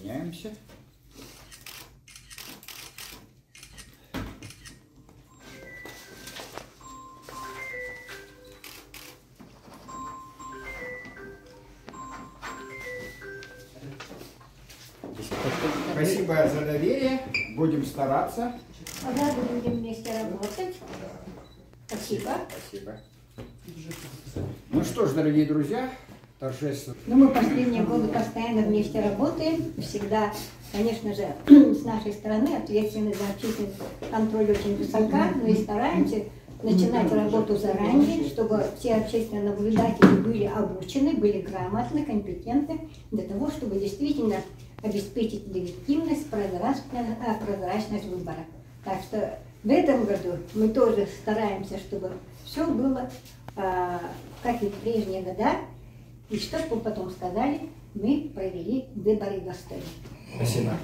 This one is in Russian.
меняемся. Спасибо за доверие. Будем стараться. Ага, будем вместе работать. Спасибо. Спасибо. Ну что ж, дорогие друзья, торжественно. Ну, мы последние годы постоянно вместе работаем. Всегда, конечно же, с нашей стороны ответственность за общественный контроль очень высока, но и стараемся начинать работу заранее, чтобы все общественные наблюдатели были обучены, были грамотны, компетентны, для того, чтобы действительно обеспечить легитимность, прозрачность выбора. Так что в этом году мы тоже стараемся, чтобы все было как и в прежние года, и чтобы вы потом сказали, мы провели выборы достойно. Спасибо.